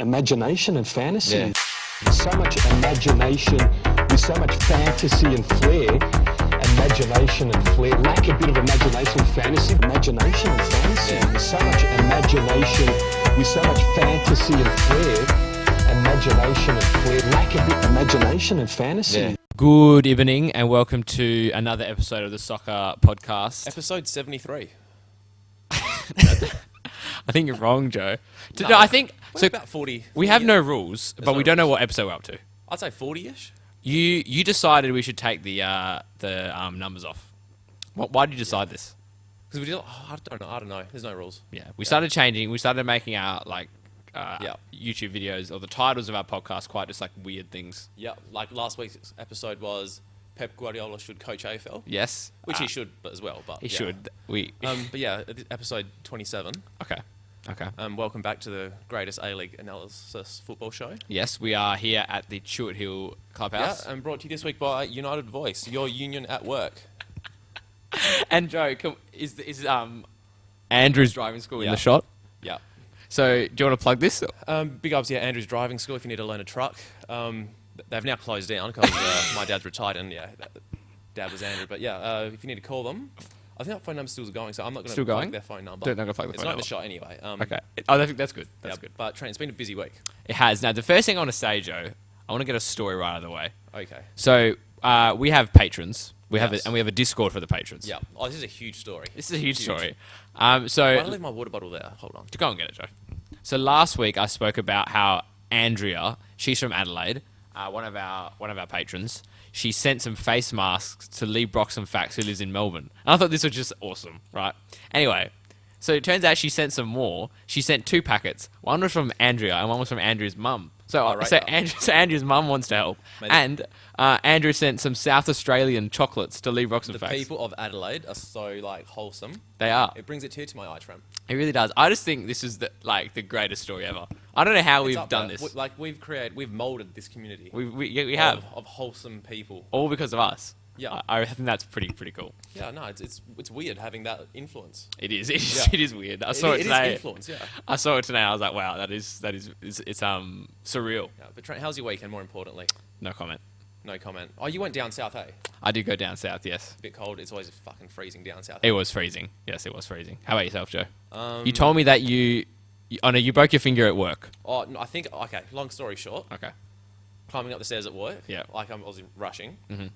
imagination and fantasy. Yeah. There's so much imagination, there's so much fantasy and flair. Imagination and flair. Lack a bit of imagination and fantasy. Imagination and fantasy. Yeah. There's so much imagination, there's so much fantasy and flair. Imagination and flair. Lack a bit of imagination and fantasy. Yeah. Good evening and welcome to another episode of the Sokkah podcast. Episode 73. I think you're wrong, Joe. No, I think we're so. about 40. We have 40 no rules, but no we don't know rules. what episode we're up to. I'd say 40-ish. You decided we should take the numbers off. Why did you decide this? Because we did. I don't know. There's no rules. Yeah, we started changing. We started making our Yeah. YouTube videos or the titles of our podcast quite just like weird things. Yeah, like last week's episode was Pep Guardiola should coach AFL, Yes, which he should as well. But He yeah. should. But yeah, episode 27. Okay. Welcome back to the greatest A-League analysis football show. Yes, we are here at the Chewett Hill Clubhouse. Yeah, and brought to you this week by United Voice, your union at work. And Joe, is Andrew's driving school in Yeah. the shot? Yeah. So, do you want to plug this? Big ups, yeah, Andrew's driving school if you need to learn a truck. They've now closed down because my dad's retired and dad was Andrew. But yeah, if you need to call them, I think that phone number's still going, so I'm not going to plug their phone number. Don't go plug the It's phone not in number. the shot anyway. Okay. I think that's good. That's Yeah, good. But Trent, it's been a busy week. It has. Now, the first thing I want to say, Joe, I want to get a story right out of the way. Okay. So, we have patrons. We have Yes. and we have a Discord for the patrons. Yeah. Oh, this is a huge story. This is a huge story. Why So, don't I leave my water bottle there? Hold on. go and get it, Joe. So last week I spoke about how Andrea, she's from Adelaide, one of our patrons. She sent some face masks to Lee Broxham Fax, who lives in Melbourne. And I thought this was just awesome, right? Anyway, so it turns out she sent some more. She sent 2 packets. One was from Andrea and one was from Andrew's mum. So, Oh, right, yeah. so Andrew's mum wants to help. Maybe. And Andrew sent some South Australian chocolates to Lee Broxham The Fax. people of Adelaide are so wholesome. They are. It brings a tear to my eye, Trent. It really does. I just think this is the greatest story ever. I don't know how It's we've up done there. this. We've molded this community. We have. of wholesome people. All because of us. Yeah. I think that's pretty cool. Yeah, no, it's weird having that influence. It is. Yeah. It is weird. I saw it It today. is influence, yeah. I saw it today. I was like, wow, it's surreal. Yeah, but Trent, how's your weekend? More importantly, No comment. no comment. Oh, you went down south, eh? I did go down south. Yes, A bit cold. It's always fucking freezing down south. it was freezing. Yes, it was freezing. How about yourself, Joe? Um, You told me that you broke your finger at work. Oh, no, I think. Okay. Long story short, Okay. climbing up the stairs at work. Yeah. Like I was rushing. Mhm.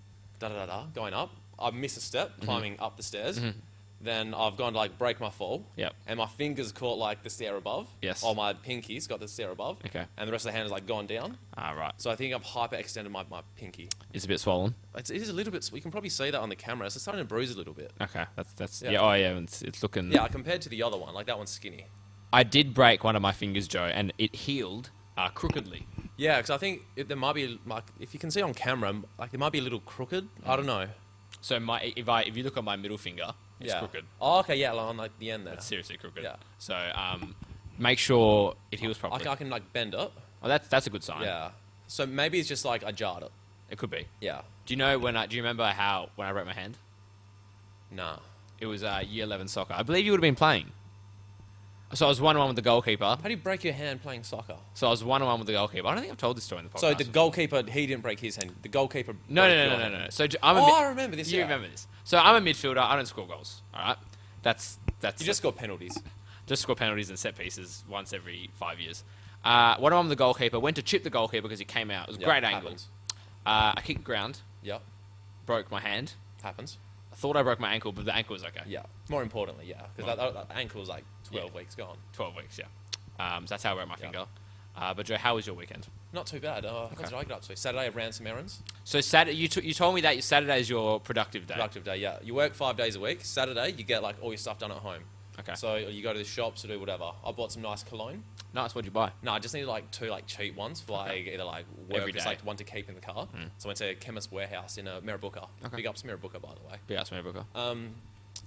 Going up. I missed a step climbing up the stairs. Mhm. Then I've gone to break my fall. Yep. And my fingers caught the stair above. Yes. Or my pinkies got the stair above. Okay. And the rest of the hand has gone down. Ah, right. So I think I've hyperextended my pinky. It's a bit swollen. It is a little bit. You can probably see that on the camera. It's starting to bruise a little bit. Okay. That's Yeah. yeah. Oh yeah. It's looking. Yeah, compared to the other one, that one's skinny. I did break one of my fingers, Joe, and it healed crookedly. Yeah, because I think there might be if you can see on camera, it might be a little crooked. I don't know. So if you look at my middle finger, it's Yeah. crooked. Oh, okay, yeah, on the end there. It's seriously crooked. Yeah. So make sure it heals I properly. can bend it. Oh, that's a good sign. Yeah. So maybe it's just I jarred it. It could be. Yeah. Do you know when do you remember when I broke my hand? Nah. It was year 11 soccer. I believe you would have been playing. So I was 1-1 with the goalkeeper. How do you break your hand playing soccer? So I was 1-1 with the goalkeeper. I don't think I've told this story in the podcast. So the goalkeeper, he didn't break his hand. The goalkeeper. No. broke your hand. So I remember this. You yeah. remember this. So I'm a midfielder. I don't score goals. All right. That's You just got penalties. Just score penalties and set pieces once every 5 years. 1-1 with the goalkeeper. Went to chip the goalkeeper because he came out. It was a Yeah, great angle. happens. I kicked the ground. Yep. Broke my hand. Happens. I thought I broke my ankle, but the ankle was okay. Yeah. More importantly, yeah, because that ankle was 12 weeks gone. 12 weeks, yeah. So that's how I broke my Yeah. finger. But Joe, how was your weekend? Not too bad. What did I get up to? Saturday, I ran some errands. So Saturday, you told me that Saturday is your productive day. Productive day, yeah. You work 5 days a week. Saturday, you get all your stuff done at home. Okay. So you go to the shops or do whatever. I bought some nice cologne. Nice. What'd you buy? No, I just needed 2 cheap ones for either work, Every just day. one to keep in the car. So I went to Chemist Warehouse in Mirrabooka. Okay. Big ups Mirrabooka, by the way. Big ass Booker.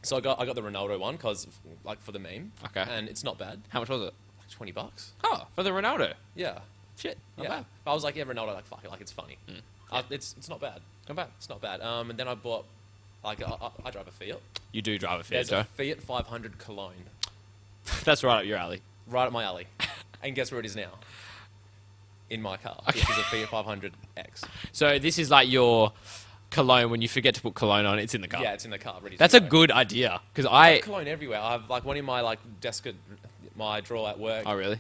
So I got the Ronaldo one because for the meme. Okay. And it's not bad. How much was it? $20. Oh, for the Ronaldo. Yeah. Shit. Not Yeah. bad. But I was yeah, Ronaldo, fuck it, it's funny. It's not bad. Not bad. It's not bad. And then I bought I drive a Fiat. You do drive a Fiat, There's Joe. a Fiat 500 Cologne That's right up your alley. right up my alley. And guess where it is now? in my car, which is a Fiat 500X. So this is like your cologne when you forget to put cologne on. It's in the car. Yeah, it's in the car, ready. That's to a go. good idea because I have cologne everywhere. I have like one in my like desk at my drawer at work. Oh really?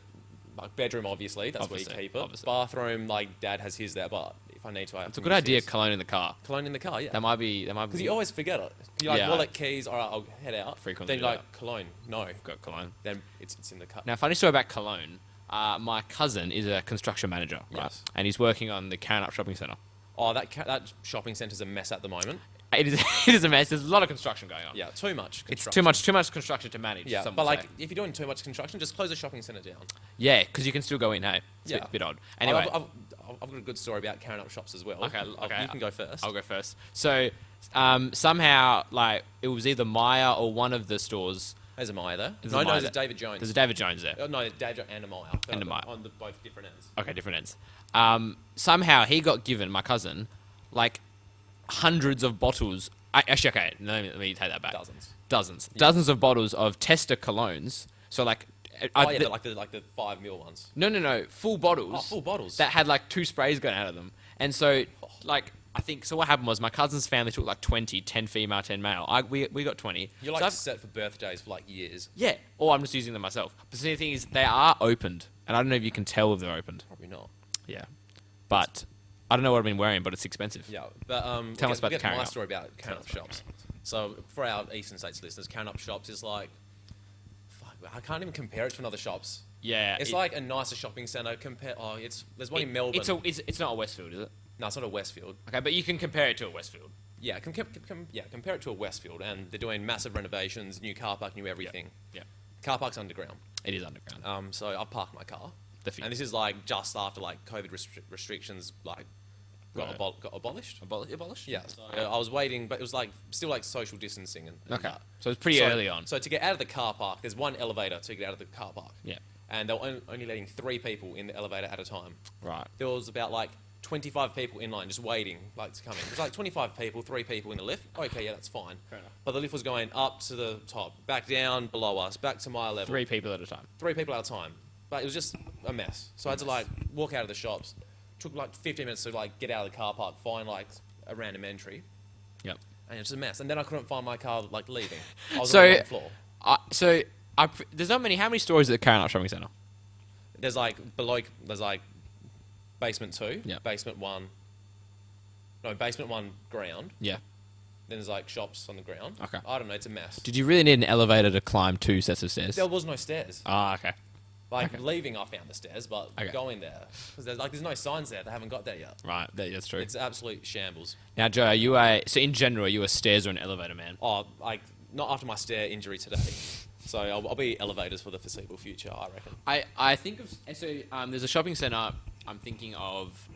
Like bedroom, obviously. That's Obviously, where you keep it. obviously. Bathroom, like Dad has his there, but if I need to, I have It's a to good use idea. his. Cologne in the car. Cologne in the car, yeah. That might be. Because you always forget it. You like Yeah. wallet, keys. All right, I'll head out. Frequently Then do you're like that. cologne. No, got cologne. then it's in the car. Now, funny story about cologne. My cousin is a construction manager, right? Yes. And he's working on the Cannon Up Shopping Centre. Oh, that shopping centre's a mess at the moment. It is. It is a mess. There's a lot of construction going on. Yeah, too much. It's Construction. too much construction to manage. Yeah, some but would like say. if you're doing too much construction, just close the shopping centre down. Yeah, because you can still go in. Hey, it's Yeah. a bit odd. Anyway, I've got a good story about carrying up shops as well. Okay, okay. You can go first. I'll go first. So somehow, like, it was either Maya or one of the stores. There's a Maya there. There's No, a Maya there's a there. David Jones. There's a David Jones there. No, David and a Maya. And a Maya. On the both different ends. Okay, different ends. Somehow he got given, my cousin, like hundreds of bottles. Actually, okay, let me take that back. Dozens of bottles of tester colognes. So like, Like the 5 ml ones. no, full bottles. Oh, full bottles. That had like 2 sprays going out of them. And so, like, I think, so what happened was my cousin's family took like 20, 10 female, 10 male. We got 20. You're So like I've- set for birthdays for like years. yeah, or I'm just using them myself. But the thing is, they are opened. And I don't know if you can tell if they're opened. Probably not. Yeah. But I don't know what I've been wearing, but it's expensive. Yeah, but Tell us about we'll the get to my carry-up. story about carrying up shops. So for our Eastern States listeners, carrying up shops is like, fuck, I can't even compare it to another shops. Yeah. It's like a nicer shopping centre. There's one in Melbourne. It's not a Westfield, is it? No, it's not a Westfield. Okay, but you can compare it to a Westfield. Yeah, compare it to a Westfield, and they're doing massive renovations, new car park, new everything. Yeah. Car park's underground. It is underground. So I parked my car, The and this is like just after like COVID restrictions like got Right. got abolished. Abolished? Yeah, so I was waiting, but it was like still like social distancing and Okay. that. So it's pretty So- early on. So to get out of the car park, there's one elevator to get out of the car park. Yeah. And they were only letting 3 people in the elevator at a time. Right. There was about like 25 people in line just waiting like to come in. It was like 25 people, 3 people in the lift. Okay, yeah, that's fine. Fair enough. But the lift was going up to the top, back down below us, back to my level. 3 people at a time. 3 people at a time. But it was just a mess. So I had to like walk out of the shops. Took like 15 minutes to like get out of the car park, find like a random entry. Yep. And it was a mess. And then I couldn't find my car like leaving. I was So- on the wrong floor. There's not many. How many stores at the Carron Up Shopping Centre? There's like basement 2, Yeah. basement 1. No, basement 1 ground. Yeah. Then there's like shops on the ground. Okay. I don't know, it's a mess. Did you really need an elevator to climb 2 sets of stairs? There was no stairs. Ah, okay. Like leaving, I found the stairs, but Okay. going there because there's no signs there. They haven't got there yet. Right, that's true. It's absolute shambles. Now, Joe, so in general, are you a stairs or an elevator man? Oh, like not after my stair injury today. So I'll be elevators for the foreseeable future, I reckon. I think of there's a shopping centre. I'm thinking of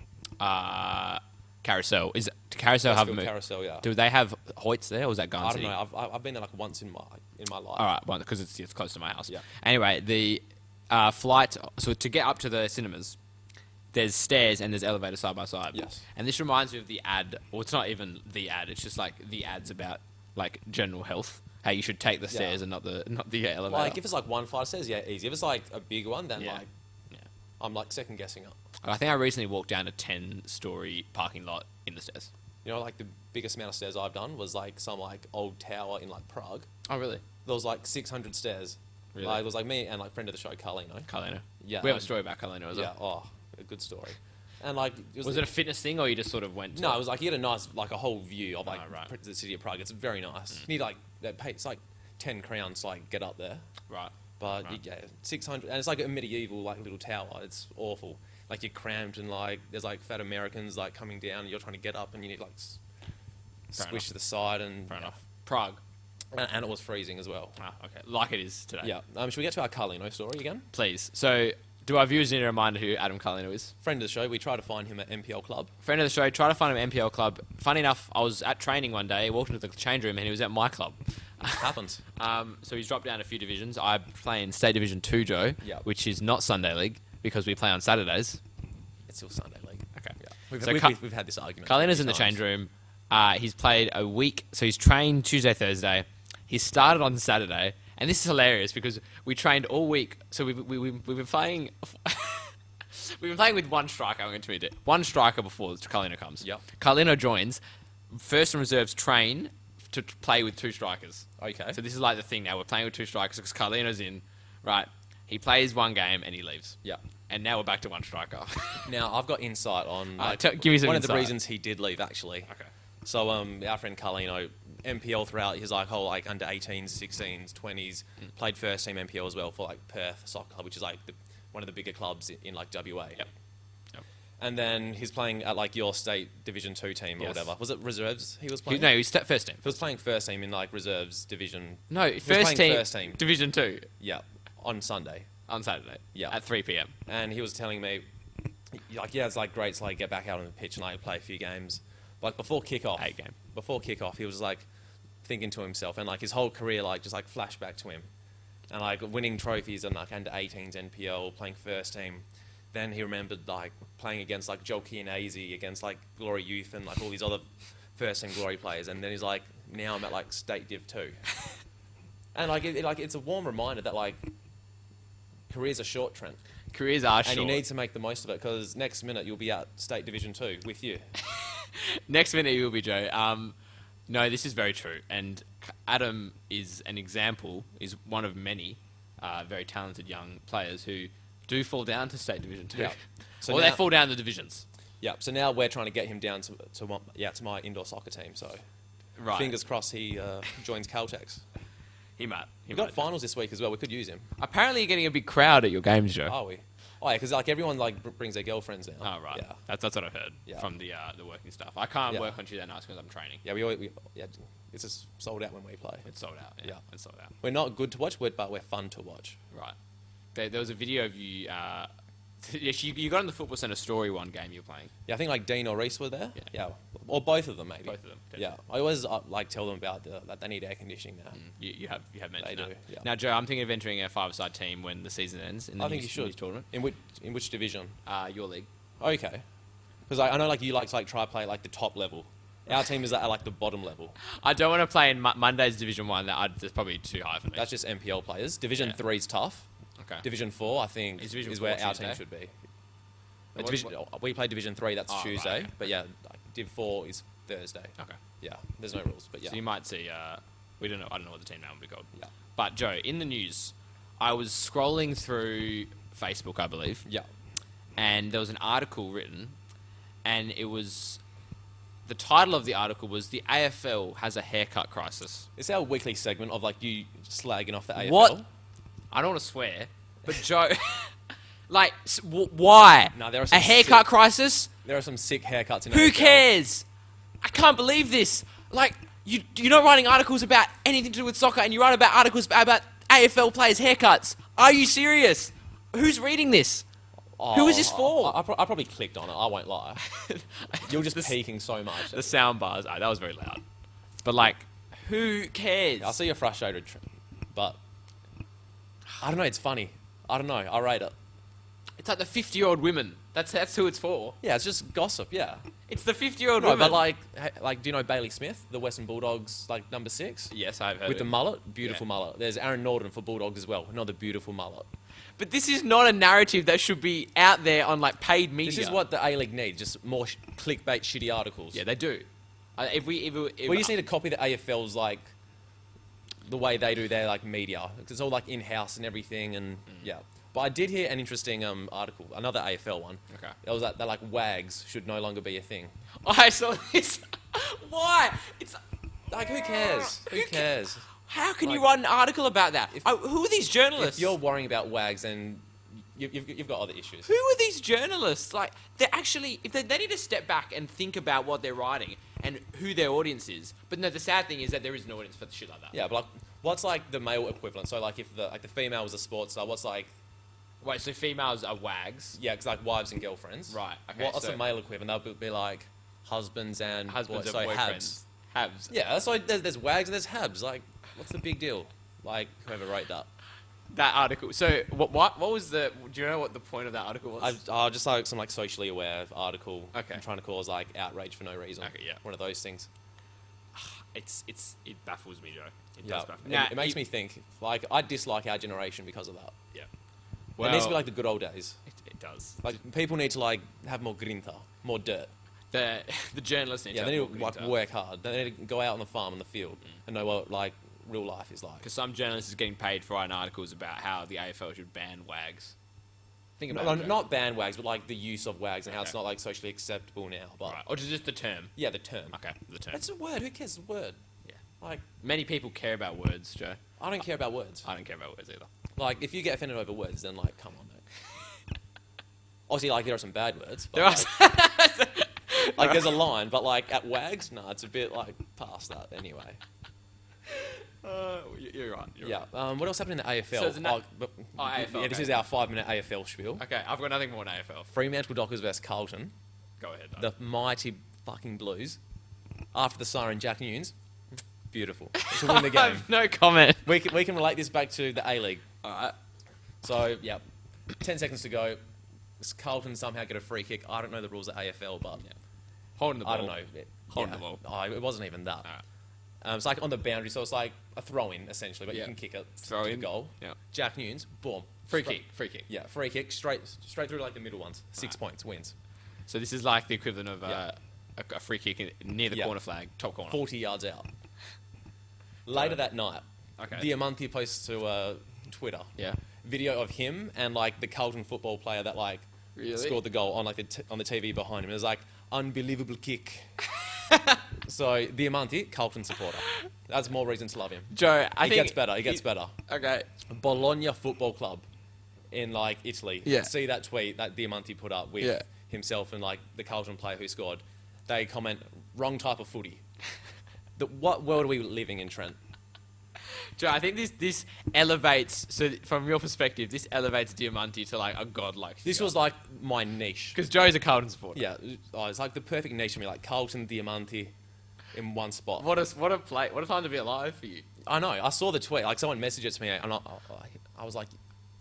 Carousel. Is Carousel have Westfield moved? Carousel, yeah. Do they have Hoyts there, or is that Garden I don't City? know. I've been there like once in my life. All right, well, because it's close to my house. Yeah. Anyway, the flight. So to get up to the cinemas, there's stairs and there's elevator side by side. Yes. And this reminds me of the ad. Well, it's not even the ad. It's just like the ads about like general health. How you should take the stairs and not the elevator. Like if it's like 1 flight of stairs, yeah, easy. If it's like a big one, then Yeah. like Yeah. I'm like second guessing it. I think I recently walked down a 10-story parking lot in the stairs. You know, like the biggest amount of stairs I've done was like some like old tower in like Prague. Oh, really? There was like 600 stairs. Really? Like, it was like me and like friend of the show, Carlino. Carlino. Yeah, We have a story about Carlino as Yeah, well. a good story. And like, Was it a fitness thing, or you just sort of went to No, it was like you get a nice, like a whole view of like Oh, right. the city of Prague. It's very nice. You need like it's like 10 crowns to like get up there. Right. But Right. yeah, 600, and it's like a medieval like little tower. It's awful. Like you're cramped and like there's like fat Americans like coming down. And you're trying to get up and you need like Fair squish enough. to the side and Fair enough. Prague. And it was freezing as well. Ah, okay. Like it is today. Yeah. Should we get to our Carlino story again? Please. So, do our viewers need a reminder who Adam Carlino is? Friend of the show. We try to find him at MPL Club. Friend of the show, try to find him at MPL Club. Funny enough, I was at training one day, walked into the change room, and he was at my club. Happens. So he's dropped down a few divisions. I play in State Division 2, Joe, Yeah. which is not Sunday League, because we play on Saturdays. It's still Sunday league. Okay. Yeah. So We've had this argument. Carlino's a in the few change times. room. He's played a week, so he's trained Tuesday, Thursday. He started on Saturday, and this is hilarious because we trained all week. So we've been playing We've been playing with one striker. I'm going to admit it. One striker before Carlino comes. Yep. Carlino joins. First and reserves train to play with two strikers. Okay. So this is like the thing now. We're playing with two strikers because Carlino's in. Right. He plays one game and he leaves. Yeah. And now we're back to one striker. Now, I've got insight on give me some one of the insight. reasons he did leave, actually. Okay. So, our friend Carlino, MPL throughout his whole under 18s, 16s, 20s, played first team MPL as well for Perth Sokkah, which is one of the bigger clubs in WA. Yep. And then he's playing at your state Division 2 team or Yes. whatever. Was it reserves he was playing? No, he's first team. He was playing first team in reserves division. No, he was first playing team, first team. Division 2 Yeah, on Sunday. on Saturday. Yeah. At 3 p.m. And he was telling me, it's great to get back out on the pitch and play a few games. Before kickoff, before kickoff, he was thinking to himself, and his whole career just flashback to him, and winning trophies and under 18s NPL, playing first team. Then he remembered playing against Joel Chianese, against Glory Youth and all these other first team Glory players, and then he's now I'm at state Div 2, and it's a warm reminder that careers are short, Trent. Careers are short. And you need to make the most of it, because next minute you'll be at State Division 2 with you. Next minute you will be, Joe. No, this is very true. And Adam is an example, is one of many very talented young players who do fall down to State Division 2. Yeah. So Or they fall down the divisions. Yeah, so now we're trying to get him down to my indoor soccer team. So Right. fingers crossed he joins Caltex. He might. We've got finals this week as well. We could use him. Apparently you're getting a big crowd at your games, Joe. Are we? Oh, yeah, because everyone brings their girlfriends now. Oh, right. Yeah. That's what I've heard from the working stuff. I can't work on Tuesday nights because I'm training. Yeah, it's just sold out when we play. It's sold out. Yeah, it's sold out. We're not good to watch, but we're fun to watch. Right. There was a video of you. You got on the Football Centre story one game you were playing. Yeah, I think Dean or Reese were there. Yeah. Or both of them maybe. Both of them. Yeah, I always tell them about that they need air conditioning now. You have mentioned They that. do, yeah. Now, Joe, I'm thinking of entering a five-a-side team when the season ends. In the I think you should. news tournament. In which division? Your league. Okay. Because I know you like to try play the top level. Our team is at the bottom level. I don't want to play in Monday's Division 1. That's probably too high for me. That's just MPL players. Division 3 is tough. Okay. Division 4, I think, Is Division is 4 where our Tuesday? team should be. What- We play Division 3, that's Oh, Tuesday. right, okay. But yeah, Div 4 is Thursday. Okay. Yeah, there's no rules. But yeah. So you might see. We don't know. I don't know what the team name will be called. Yeah. But Joe, in the news, I was scrolling through Facebook, I believe. Yeah. And there was an article written, and it was. The title of the article was "The AFL has a haircut crisis." It's our weekly segment of you slagging off the AFL. What? I don't want to swear, but Joe, why? No, there are a some haircut sick- crisis. There are some sick haircuts in Who AFL. cares? I can't believe this. You're not writing articles about anything to do with soccer, and you write about articles about AFL players' haircuts. Are you serious? Who's reading this? Who is this for? I probably clicked on it, I won't lie. You're just peaking so much. The sound bars. That was very loud. But who cares? I see you're frustrated, but I don't know, it's funny. I don't know, I rate it. It's the 50-year-old women. That's who it's for. Yeah, it's just gossip, yeah. It's the 50-year-old No, women. but do you know Bailey Smith, the Western Bulldogs, number 6? Yes, I've heard With the of it. mullet, beautiful mullet. There's Aaron Norton for Bulldogs as well, another beautiful mullet. But this is not a narrative that should be out there on paid media. This is what the A-League needs, just more clickbait, shitty articles. Yeah, they do. If we We just need to copy the AFL's the way they do their media. It's all in-house and everything, and yeah. But I did hear an interesting article, another AFL one. Okay. It was that wags should no longer be a thing. I saw this. Why? It's Who cares? Who cares? how can you write an article about that? Who are these journalists? If you're worrying about wags, then you've got other issues. Who are these journalists? They're actually, if they need to step back and think about what they're writing and who their audience is. But no, the sad thing is that there is an audience for shit like that. Yeah, but what's the male equivalent? So if the female was a sports star, what's Wait, so females are wags? yeah, because wives and girlfriends. Right, okay, What's so- the male equivalent? They'll be Husbands husbands and and so boyfriends. habs. Habs. Yeah, so there's wags and there's habs. What's the big deal? Whoever wrote that. That article. So what was the? Do you know what the point of that article was? Just some socially aware article. Okay. I'm trying to cause outrage for no reason. Okay, yeah. One of those things. It baffles me, Joe. It Yeah. does baffle me. It makes me think. I dislike our generation because of that. Yeah. It needs to be the good old days. It does. Like people need to like have more grinta, more dirt. The journalists need Yeah, to they have need to more like detail. work hard. They need to go out on the farm, on the field, and know what like real life is like. Because some journalist is getting paid for writing articles about how the AFL should ban wags. Think about No, it. Joe. not ban wags, but like the use of wags and how it's Okay. not like socially acceptable now. But Right. Or just the term. yeah, the term. Okay, the term. That's a word. Who cares the word? Yeah. Like Many people care about words, Joe. I don't care about words. I don't care about words either. Like if you get offended over words, then like come on, mate. Obviously, like there are some bad words. But, There are. like there's a line, but like at wags, no, it's a bit like past that anyway. You're right. You're Yeah. right. What else happened in the AFL? So there's AFL, yeah, this okay. is our 5-minute AFL spiel. Okay, I've got nothing more on AFL. Fremantle Dockers versus Carlton. Go ahead. Though. The mighty fucking Blues. After the siren, Jack Nunes. Beautiful. To win the I game. have no comment. We can relate this back to the A-League. Alright. So, yeah. 10 seconds to go. Carlton somehow get a free kick. I don't know the rules of AFL, but Holding the ball. I don't know. Holding the ball. Oh, it wasn't even that. Alright. It's like on the boundary, so it's like a throw-in, essentially, but Yeah. you can kick it Throw to the in. goal. Yeah. Jack Nunes, boom. Free Straight- kick. Free kick. Yeah, free kick, straight through like the middle ones. 6 points, wins. So this is like the equivalent of Yeah. a free kick near the Yeah. corner flag, top corner. 40 yards out. Later that night, Okay. Diamanti posts to Twitter Yeah. video of him and like the Carlton football player that like Really? scored the goal on like on the TV behind him. It was like unbelievable kick. So Diamanti, Carlton supporter. That's more reason to love him. Joe, I It think gets better. It gets better. Okay. Bologna Football Club in like Italy. Yeah. See that tweet that Diamanti put up with Yeah. himself and like the Carlton player who scored. They comment wrong type of footy. What world are we living in, Trent? Joe, I think this elevates. So from your perspective, this elevates Diamanti to like a godlike. This was like my niche. because Joe's a Carlton supporter. Yeah, it's like the perfect niche for me, like Carlton, Diamanti, in one spot. What a time to be alive for you. I know. I saw the tweet. Like someone messaged it to me, and I was like,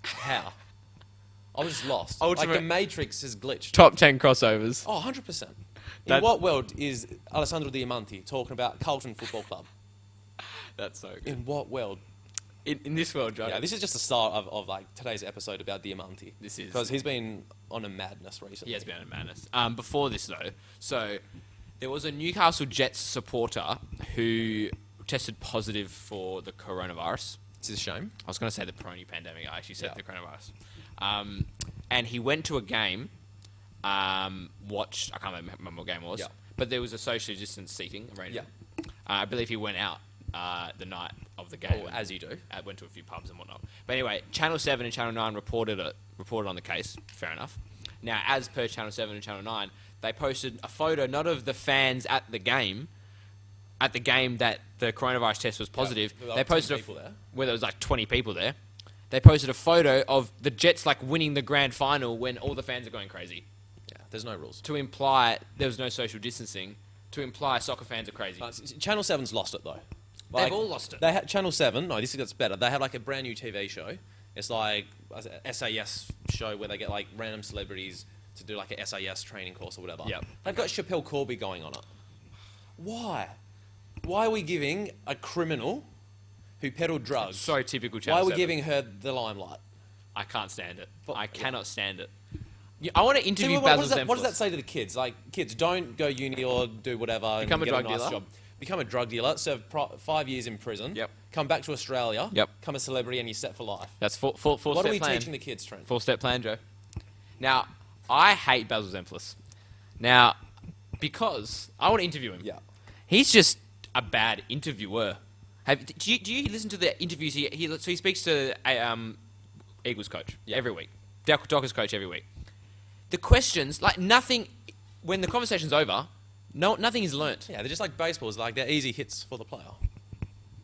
how? I was just lost. Like Ultimate- the Matrix has glitched. Top 10 crossovers. Oh, 100%. In That- what world is Alessandro Diamanti talking about Carlton Football Club? That's so good. In what world? In this world, Joe. Yeah, this is just the start of like today's episode about Diamanti. This is- because he's been on a madness recently. He has been in madness. Before this, though, so there was a Newcastle Jets supporter who tested positive for the coronavirus. It's a shame. I was going to say the Prony pandemic. I actually said Yeah. the coronavirus. And he went to a game, watched, I can't remember what game it was, Yeah. but there was a socially distanced seating arrangement. Yeah. I believe he went out the night of the game. Oh, as you do. Went to a few pubs and whatnot. But anyway, Channel 7 and Channel 9 reported on the case. Fair enough. Now, as per Channel 7 and Channel 9, they posted a photo not of the fans at the game that the coronavirus test was positive. there were They like 10 posted people there. where there was like 20 people there. They posted a photo of the Jets like winning the grand final when all the fans are going crazy Yeah, there's no rules. to imply there was no social distancing, to imply soccer fans are crazy. Channel 7's lost it though. They've all lost it. They had Channel 7. No, this gets better. They have like a brand new TV show. It's like a SAS show where they get like random celebrities to do like a SAS training course or whatever. Yep. They've got Chappelle Corby going on it. Why? Why are we giving a criminal who peddled drugs? So typical Why Channel are we 7. giving her the limelight? I can't stand it. But- I cannot stand it. I want to interview See, Basil what does that Zempilas. say to the kids? Like, kids, don't go uni or do whatever. Become and a get drug nice dealer? Job. Become a drug dealer. Serve 5 years in prison. Yep. Come back to Australia. Yep. Become a celebrity, and you're set for life. That's full What step are we plan. teaching the kids, Trent? Full step plan, Joe. Now, I hate Basil Zempilas. Now, because I want to interview him. Yeah. He's just a bad interviewer. Do you listen to the interviews? So he speaks to a Eagles coach every week. Dockers coach every week. The questions, like nothing, when the conversation's over, nothing is learnt. Yeah, they're just like baseballs. Like, they're easy hits for the player.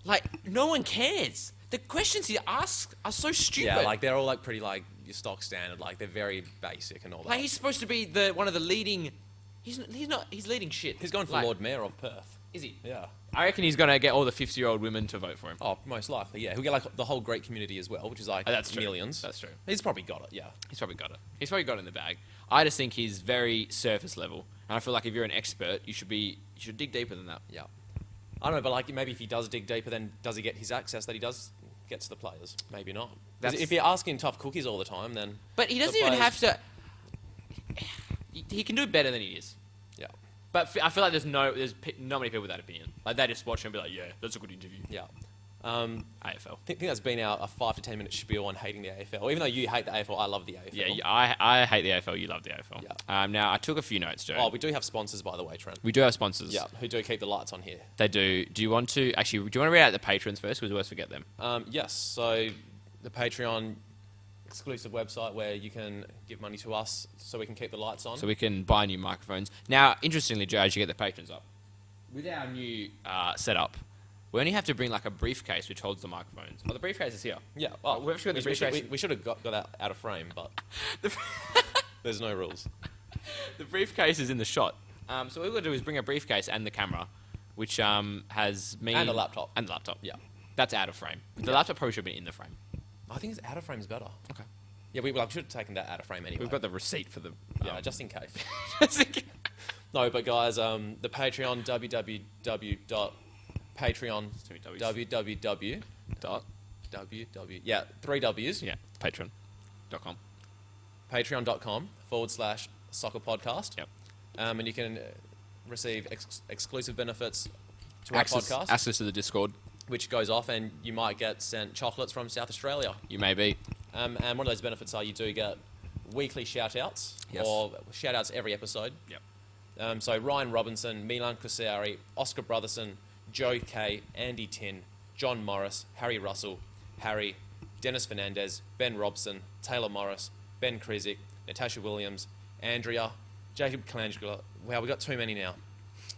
Like, no one cares. The questions he asks are so stupid. Yeah, like, they're all like pretty like your stock standard. Like, they're very basic and all that. Like, he's supposed to be one of the leading... He's not... He's leading shit. He's going for Like, Lord Mayor of Perth. Is he? Yeah. I reckon he's going to get all the 50-year-old women to vote for him. Oh, most likely, yeah. He'll get like the whole great community as well, which is like Oh, that's true. millions. That's true. He's probably got it, yeah. He's probably got it. He's probably got it in the bag. I just think he's very surface level. And I feel like if you're an expert, you should dig deeper than that. Yeah. I don't know, but like maybe if he does dig deeper, then does he get his access that he does get to the players? Maybe not. 'Cause That's- if you're asking tough cookies all the time, then But he doesn't the even players- have to... he can do better than he is. Yeah. But I feel like there's not many people with that opinion. Like they just watch him and be like, yeah, that's a good interview. Yeah. AFL. I think that's been a 5 to 10 minute spiel on hating the AFL. Even though you hate the AFL, I love the AFL. Yeah, I hate the AFL. You love the AFL. Yeah. Now I took a few notes, Joe. Oh, we do have sponsors, by the way, Trent. We do have sponsors. Yeah, who do keep the lights on here. They do. Do you want to read out the patrons first? Because we always forget them. Yes. So the Patreon exclusive website where you can give money to us so we can keep the lights on. So we can buy new microphones. Now, interestingly, Joe, as you get the patrons up, with our new setup, we only have to bring like a briefcase which holds the microphones. Oh, the briefcase is here. Yeah. Oh, we've actually got the briefcase. We should have got that out of frame, but there's no rules. The briefcase is in the shot. So what we've got to do is bring a briefcase and the camera, which has me... And a laptop. And the laptop. Yeah. That's out of frame. The laptop probably should have been in the frame. I think it's out of frame's better. Okay. Yeah, we should have taken that out of frame anyway. We've got the receipt for the... Yeah, just in case. Just in case. No, but guys, the Patreon, www.patreon, www. Yeah, 3 W's. Yeah, patreon.com. Patreon.com/Sokkah podcast. Yep. And you can receive exclusive benefits to our podcast. Access to the Discord. Which goes off, and you might get sent chocolates from South Australia. You may be. And one of those benefits are you do get weekly shout-outs, Yes. or shout-outs every episode. Yep. So Ryan Robinson, Milan Kusauri, Oscar Brotherson, Joe Kay, Andy Tin, John Morris, Harry Russell, Harry, Dennis Fernandez, Ben Robson, Taylor Morris, Ben Krizik, Natasha Williams, Andrea, Jacob Calangela. Wow, we've got too many now.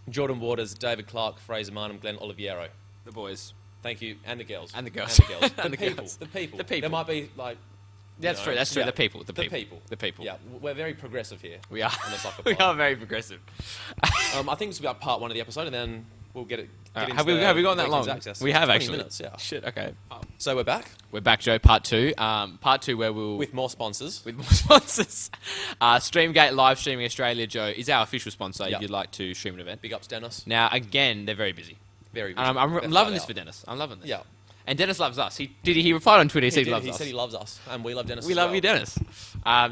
Jordan Waters, David Clark, Fraser Marnham, Glenn Oliviero. The boys. Thank you. And the girls. And the girls. And the girls. And the the people. girls. The people. The people. There might be, like... That's true. That's true. Yeah. The people. The The people. people. The people. Yeah, we're very progressive here. We are. On the Sokkah We pod. are very progressive. I think this will be like part 1 of the episode, and then we'll get into Have we gone that long? Access. We have 20 actually. minutes, yeah. Shit. Okay. So we're back We're back, Joe. Part 2. Part 2 where we'll with more sponsors. with more sponsors. Streamgate Live Streaming Australia, Joe, is our official sponsor. Yep. If you'd like to stream an event. Big ups, Dennis. Now, again, they're very busy. Very busy. And I'm They're loving flat this out. for Dennis. I'm loving this. Yeah. And Dennis loves us. He replied on Twitter. He said he loves He us. said he loves us, and we love Dennis. We as love well. you, Dennis.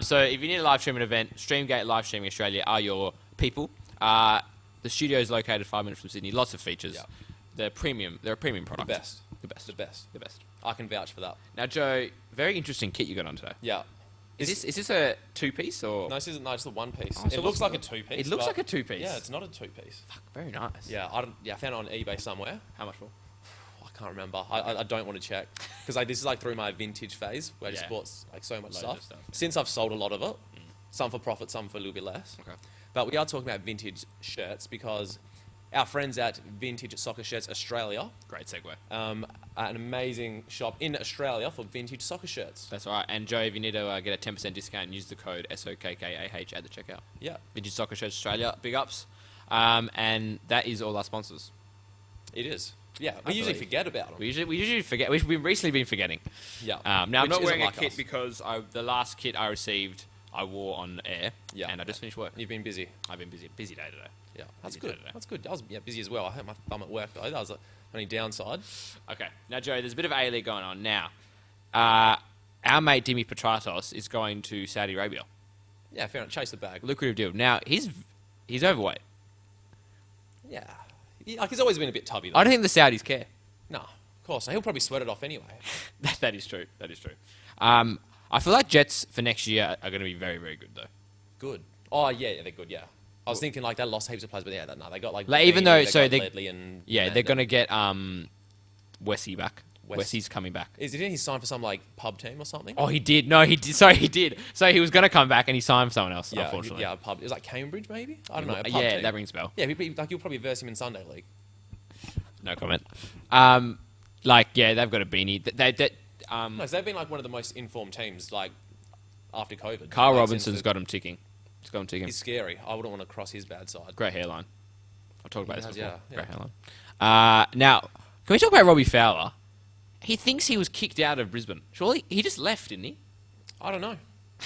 So if you need a live streaming event, Streamgate Live Streaming Australia are your people. The studio is located 5 minutes from Sydney. Lots of features. Yeah. They're premium. They're a premium The product. best. The best. The best. The best. I can vouch for that. Now, Joe, very interesting kit you got on today. Yeah. Is this a 2-piece or? No, this isn't. No, it's a 1-piece. Oh, so It looks like a 2-piece. It looks but- like a 2-piece. Yeah, it's not a 2-piece. Fuck, very nice. Yeah, I found it on eBay somewhere. How much for? I can't remember. I don't want to check because this is like through my vintage phase where I just Yeah. bought like so much Loads stuff. of stuff. Since I've sold a lot of it, some for profit, some for a little bit less. Okay. But we are talking about vintage shirts because our friends at Vintage Sokkah Shirts Australia, Great segue. an amazing shop in Australia for vintage soccer shirts. That's all right. And Joe, if you need to get a 10% discount, use the code SOKKAH at the checkout. Yeah, Vintage Soccer Shirts Australia, big ups. And that is all our sponsors. it is. Yeah, I we usually believe. forget about them. We usually forget. We've recently been forgetting. Yeah. Now I'm Which not wearing isn't a like kit us. because the last kit I received I wore on air. Yeah. And I just finished work. You've been busy. I've been busy. Busy day today. Yeah, that's Busy day good. today. That's good. I was busy as well. I hurt my thumb at work though. That was the only downside. Okay. Now, Joe, there's a bit of A-League going on. Now, our mate Dimi Petratos is going to Saudi Arabia. Yeah, fair enough. Chase the bag. Lucrative deal. Now, he's overweight. Yeah. Like he's always been a bit tubby though. I don't think the Saudis care. No, of course. He'll probably sweat it off anyway. That is true. That is true. I feel like Jets for next year are going to be very, very good, though. Good. Oh, yeah, they're good, yeah. I was thinking, like, they lost heaps of players, but yeah, no, they got, like... Even Beanie, though- they so got they- Ledley and... Yeah, they're going to get Wessie back. Wes- Wessie's coming back. Didn't he sign for some, like, pub team or something? Oh, he did. No, he did. Sorry, he did. So he was going to come back and he signed for someone else, yeah, unfortunately. Yeah, a pub. It was like Cambridge, maybe? I don't know, a pub Yeah, team. that rings a bell. Yeah, you'll probably verse him in Sunday League. No comment. Yeah, they've got a beanie. No, so they've been, like, one of the most informed teams, like, after COVID. Carl Like, Robinson's since got him ticking. He's got him ticking. He's scary. I wouldn't want to cross his bad side. Great hairline. I've talked about He this has, before. yeah, Great yeah. hairline. Now, can we talk about Robbie Fowler? He thinks he was kicked out of Brisbane. Surely he just left, didn't he? I don't know.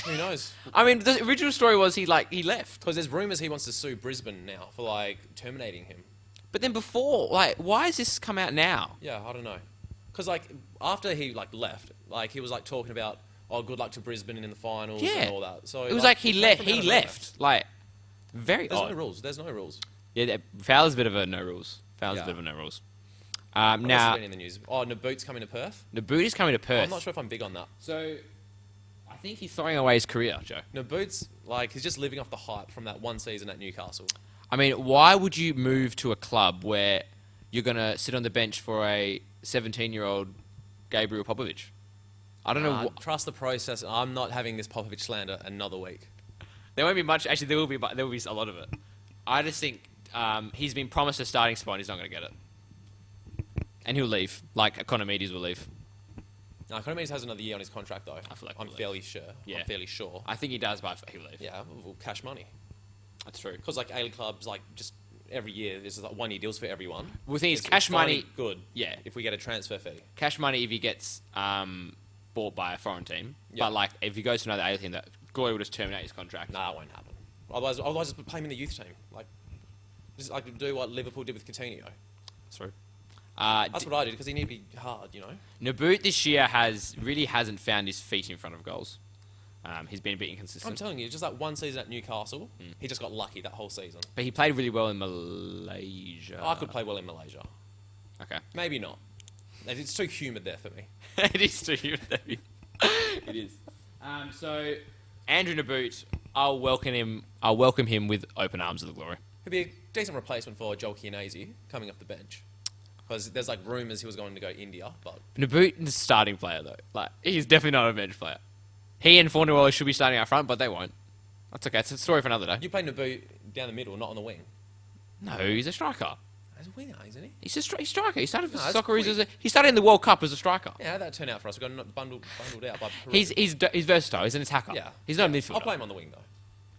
Who knows? I mean, the original story was he left. Because there's rumours he wants to sue Brisbane now for, like, terminating him. But then before, why has this come out now? Yeah, I don't know. Because, like, after he, like, left, like, he was, like, talking about, oh, good luck to Brisbane in the finals Yeah. and all that. So It was like he came from out of nowhere. left. Like, Very There's odd. no rules. There's no rules. Yeah, Fowler's a bit of a no rules. Yeah. A bit of a no rules. What else Now, has been in the news? Oh, Naboot's coming to Perth. Naboot is coming to Perth. I'm not sure if I'm big on that. So, I think he's throwing away his career, Joe. Naboot's like he's just living off the hype from that one season at Newcastle. I mean, why would you move to a club where you're going to sit on the bench for a 17-year-old Gabriel Popovich? I don't know. Trust the process. I'm not having this Popovich slander another week. There won't be much. Actually, there will be a lot of it. I just think he's been promised a starting spot and he's not going to get it. And he'll leave. Like, Economides will leave. No, Economides has another year on his contract, though. I feel like I'm he'll fairly sure. Yeah. I'm fairly sure. I think he does, but he'll leave. Yeah, well, cash money. That's true. Because, like, A-League clubs, like, just every year, there's like 1 year deals for everyone. Well, the thing is, It's cash finally money... good. Yeah. If we get a transfer fee. Cash money if he gets bought by a foreign team. Yeah. But, like, if he goes to another A team, that Glory will just terminate his contract. No, that won't happen. Otherwise just play him in the youth team. Like, just like do what Liverpool did with Coutinho. That's true. That's what I did because he needed to be hard, you know. Naboot this year really hasn't found his feet in front of goals. He's been a bit I'm inconsistent. telling you, just like one season at Newcastle, he just got lucky that whole season. But he played really well in Malaysia. I could play well in Malaysia. Okay. Maybe not. It's too humid there for me. It is too humid. It is. So, Andrew Naboot, I'll welcome him with open arms of the Glory. He'd be a decent replacement for Joel Chianese coming off the bench. Because there's like rumours he was going to go to India, but Naboot is a starting player though. Like, he's definitely not a bench player. He and Fornwell should be starting out front, but they won't. That's okay. It's a story for another day. you play Naboot down the middle, not on the wing. No, he's a striker. He's a winger, isn't he? He's a striker. He started for No, that's Socceroos he started in the World Cup as a striker. Yeah, how'd that turn out for us? We got bundled out by Peru. He's versatile. He's an attacker. yeah. He's not a midfielder. I'll play him on the wing though.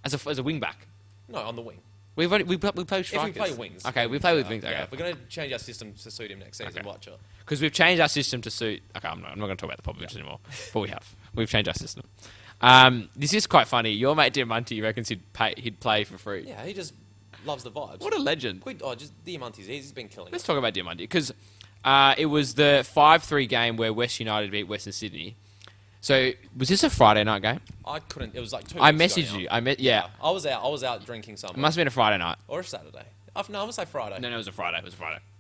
As a wing back. No, on the wing. We play strikers. If we play wings. Okay, we play with wings. Okay. Yeah, if we're going to change our system to suit him next season, Okay. watch it. Because we've changed our system to suit... Okay, I'm not going to talk about the Popovich anymore. But we have. We've changed our system. This is quite funny. Your mate Diamanti reckons he'd play for free. Yeah, he just loves the vibes. What a legend. Just Diamanti's. He's been killing Let's it. talk about Diamanti. Because it was the 5-3 game where West United beat Western Sydney. So, was this a Friday night game? I couldn't. It was like 2 I weeks ago messaged now. you. Yeah. I was out drinking It somewhere. must have been a Friday night. Or a Saturday. No, I would say Friday. No, it was a Friday.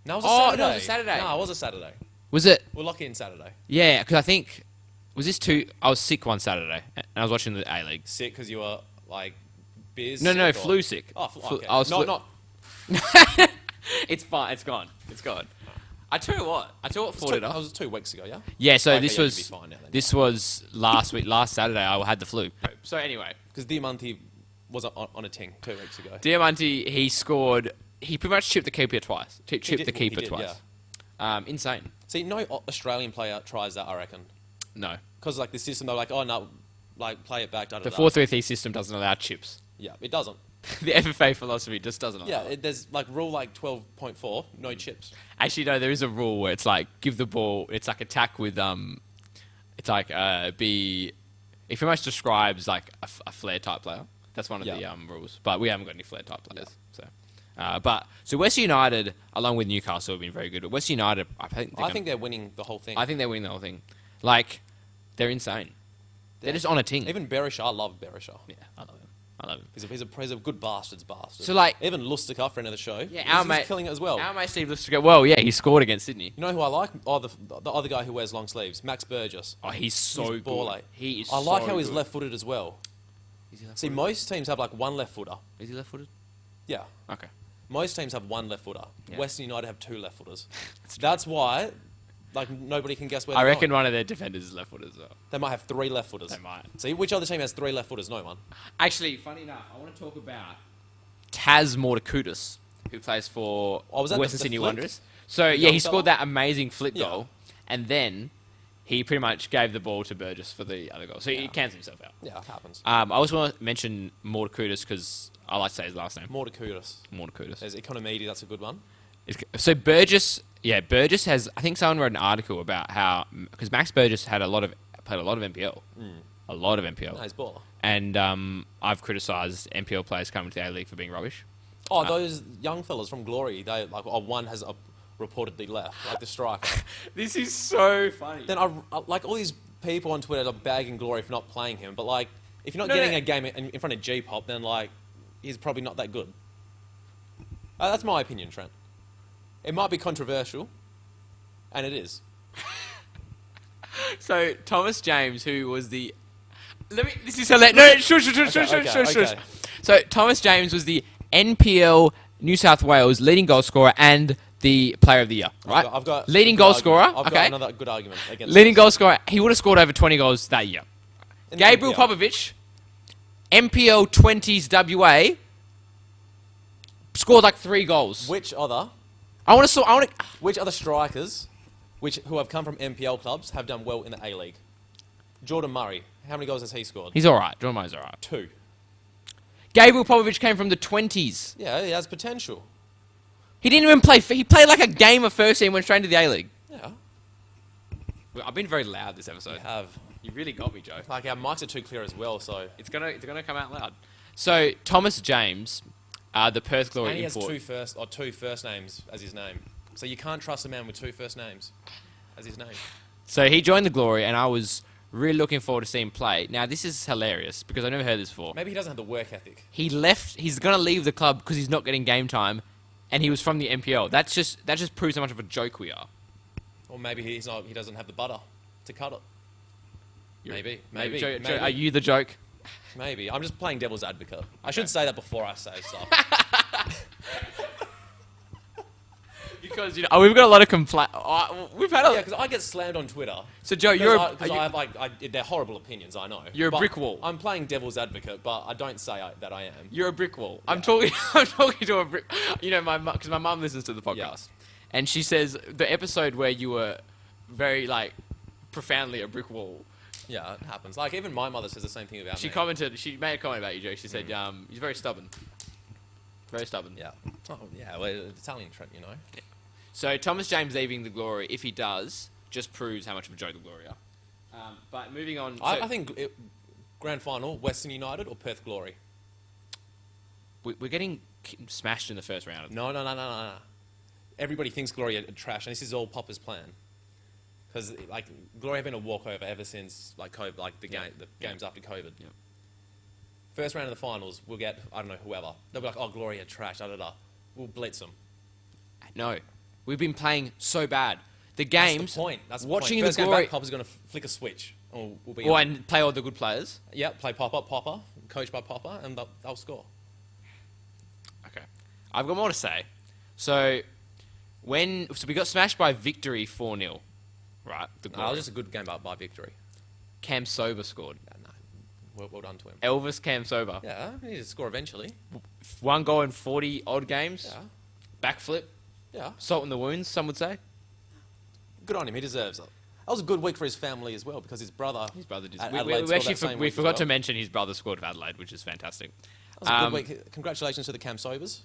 No, it was a Oh, Saturday. no, it was a Saturday. No, it was a Saturday. Was it? We'll lock it in Saturday. Yeah, because I think... Was this I was sick one Saturday, and I was watching the A-League. Sick because you were like biz. No, sick or- flu sick. Oh, okay. I was not. It's fine. It's gone. It's gone. I tell you what. Fought it That off. was 2 weeks ago. Yeah. Yeah. So Okay, this yeah, was you'd be fine now then, this was last week. Last Saturday, I had the flu. So anyway, Because Diamanti was on a ting 2 weeks ago. Diamanti he scored. He pretty much chipped the keeper twice. Chipped He the did, keeper yeah. twice. Insane. See, no Australian player tries that. I reckon. No. Because like the system, they're like, oh no, like play it back. Da, da, The da. 4-3-3 system doesn't allow chips. Yeah, it doesn't. The FFA philosophy just doesn't allow. Yeah, it. there's like rule like 12.4, no chips. Actually, no. There is a rule where it's like give the ball. It's like attack with It's like be. It pretty much describes like a flair type player. That's one of the rules. But we haven't got any flair type players. So West United, along with Newcastle, have been very good. But West United, I think they're winning the whole thing. I think they're winning the whole thing. Like, they're insane. They're just on a ting. Even Berisha, I love Berisha. Yeah, I love him. I love him. He's a good bastard. So, like... Even Lustica, friend of the show, Yeah, he's killing it as well. Our mate Steve Lister, well, yeah, he scored against Sydney. You know who I like? Oh, the other guy who wears long sleeves, Max Burgess. Oh, he's so good. Baller. He is I like so how he's good. left-footed as well. Is he left-footed? See, most teams have like one left-footer. Is he left-footed? Yeah. Okay. Most teams have one left-footer. Yeah. Western United have 2 left-footers. That's why, like, nobody can guess where I they're reckon going. one of their defenders is left-footed as well. They might have 3 left-footers. They might. See, which other team has 3 left-footers? No one. Actually, funny enough, I want to talk about Taz Mortakudis, who plays for Oh, was that Western the Sydney flick? Wanderers. So, yeah, young he fella? scored that amazing flick Yeah. goal, and then he pretty much gave the ball to Burgess for the other goal. So he cancelled himself out. Yeah, it happens. I also want to mention Mortakudis because I like to say his last name. More to Kudus. Mortakudis. There's Economidi, that's a good one. So Burgess has. I think someone wrote an article about how because Max Burgess played a lot of NPL, a lot of NPL, No, he's baller. and I've criticised NPL players coming to the A League for being rubbish. Oh, those young fellas from Glory, they like one has reportedly left, like the striker. This is so funny. Then I like all these people on Twitter are bagging Glory for not playing him, but like if you're not No, getting no. a game in front of G-Pop, then like he's probably not that good. That's my opinion, Trent. It might be controversial, and it is. So Thomas James, who was the... This is hilarious. No, shush. So Thomas James was the NPL New South Wales leading goal scorer and the player of the year, right? I've got leading goal scorer. I've got another good argument against leading this. goal scorer. He would have scored over 20 goals that year. Gabriel Popovich, NPL 20s WA, scored like 3 goals. Which other strikers, who have come from NPL clubs, have done well in the A-League? Jordan Murray. How many goals has he scored? He's all right. Jordan Murray's all right. 2. Gabriel Popovich came from the 20s. Yeah, he has potential. He didn't even play. He played like a game of first team, went straight into the A-League. Yeah. Well, I've been very loud this episode. You have. You really got me, Joe. Like, our mics are too clear as well, so... It's gonna come out loud. So, Thomas James, the Perth Glory And he has import... two first names as his name. So you can't trust a man with 2 first names as his name. So he joined the Glory, and I was really looking forward to seeing him play. Now, this is hilarious, because I've never heard this before. Maybe he doesn't have the work ethic. He's going to leave the club because he's not getting game time, and he was from the NPL. That just proves how much of a joke we are. Or maybe he doesn't have the butter to cut it. Maybe. Joe, are you the joke? Maybe. I'm just playing devil's advocate. I should say that before I say stuff. Because we've got a lot of complaints. We've had because I get slammed on Twitter. So Joe, they're horrible opinions. I know. You're a brick wall. I'm playing devil's advocate, but I don't say that I am. You're a brick wall. Yeah. I'm talking to a brick. Because my mum listens to the podcast, and she says the episode where you were very profoundly a brick wall. Yeah, it happens. Like even my mother says the same thing about me. She made a comment about you, Joe. She said he's very stubborn. Very stubborn. Yeah. Oh yeah. Well, Italian Trent, Yeah. So Thomas James leaving the Glory, if he does, just proves how much of a joke the Glory are. But moving on... I think grand final, Western United or Perth Glory? We're getting smashed in the first round. No. Everybody thinks Glory are trash, and this is all Popper's plan. Because Glory have been a walkover ever since COVID, the games after COVID. Yeah. First round of the finals, we'll get, I don't know, whoever. They'll be like, oh, Glory are trash, da-da-da. We'll blitz them. No. We've been playing so bad. The games... That's the point. Watching First the game Glory... back, Popper's going to flick a switch. And we'll be and play all the good players. Yeah, play Popper, coached by Popper, and they'll score. Okay. I've got more to say. So we got smashed by Victory 4-0. Right? It was just a good game by Victory. Cam Sober scored. No. Well done to him. Elvis Cam Sober. Yeah, he needs to score eventually. 1 goal in 40 odd games. Yeah. Backflip. Yeah. Salt in the wounds, some would say. Good on him. He deserves it. That was a good week for his family as well because his brother did. We forgot to mention his brother scored for Adelaide, which is fantastic. That was a good week. Congratulations to the Cam Sobers.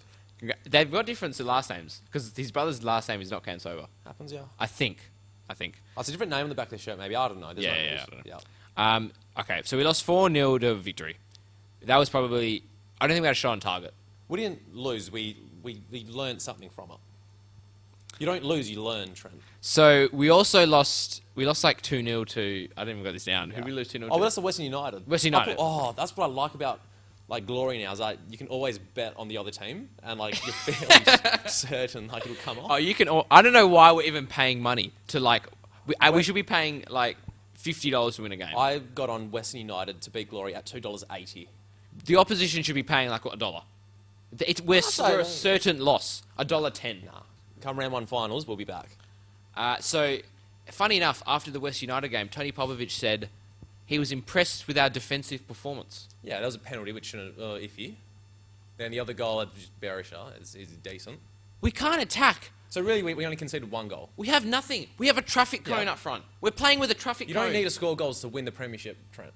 They've got different last names because his brother's last name is not Cam Sober. Happens, yeah. I think. Oh, it's a different name on the back of the shirt, maybe. I don't know. There's I don't know. Okay, so we lost 4-0 to Victory. That was probably... I don't think we had a shot on target. We didn't lose. We learned something from it. You don't lose, you learn, Trent. So we also lost... We lost 2-0 to... I didn't even got this down. Yeah. Who did we lose 2-0 to? Oh, well, that's the Western United. Western United. That's what I like about Glory now. Is you can always bet on the other team and you're fairly certain it'll come off. Oh, you can... I don't know why we're even paying money to we should be paying $50 to win a game. I got on Western United to beat Glory at $2.80. The opposition should be paying $1. We're a certain loss. $1.10. Nah. Come round 1 finals, we'll be back. So, funny enough, after the West United game, Tony Popovich said he was impressed with our defensive performance. Yeah, that was a penalty, which iffy. Then the other goal at Berisha is decent. We can't attack. So really, we only conceded 1 goal. We have nothing. We have a traffic cone up front. We're playing with a traffic cone. You don't need to score goals to win the premiership, Trent.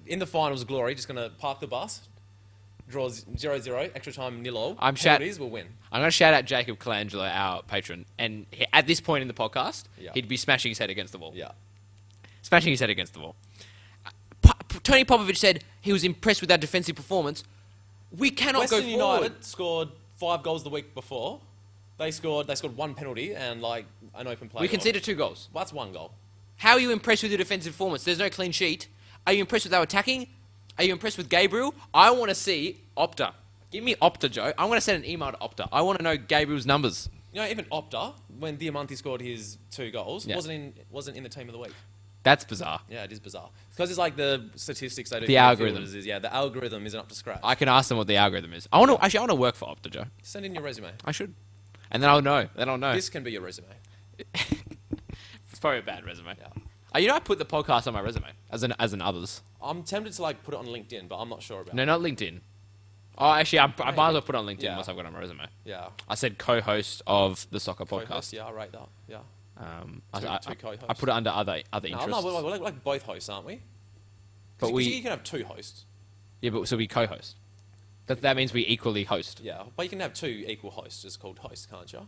In the finals, Glory, just going to park the bus, draw 0-0, extra time 0. Penalties, we'll win. I'm going to shout out Jacob Colangelo, our patron, and at this point in the podcast, he'd be smashing his head against the wall. Yeah. Smashing his head against the wall. Tony Popovich said he was impressed with our defensive performance. We cannot go forward. Western United scored 5 goals the week before. They scored 1 penalty and an open play. We conceded 2 goals. Well, that's 1 goal. How are you impressed with your defensive performance? There's no clean sheet. Are you impressed with our attacking? Are you impressed with Gabriel? I want to see Opta. Give me Opta, Joe. I'm going to send an email to Opta. I want to know Gabriel's numbers. You know, even Opta, when Diamanti scored his 2 goals, Yeah. wasn't in the team of the week. That's bizarre. Yeah, it is bizarre. Because it's like the statistics they do. The for algorithm. midfielders Is, yeah, the algorithm isn't up to scratch. I can ask them what the algorithm is. I want to work for Opta, Joe. Send in your resume. I should. And then I'll know. This can be your resume. It's probably a bad resume. Yeah. You know, I put the podcast on my resume, as in others. I'm tempted to like put it on LinkedIn, but I'm not sure about No, it. not LinkedIn. Oh, actually, I might as well put it on LinkedIn Yeah. once I've got it on my resume. Yeah. I said co-host of the Sokkah Co-host, podcast. yeah, I rate that. Yeah. Two co-hosts. I put it under other No, interests. no, we're like both hosts, aren't we? But You can have 2 hosts. Yeah, but so we co-host. That means we equally host. Yeah, but you can have 2 equal hosts, just called hosts, can't you?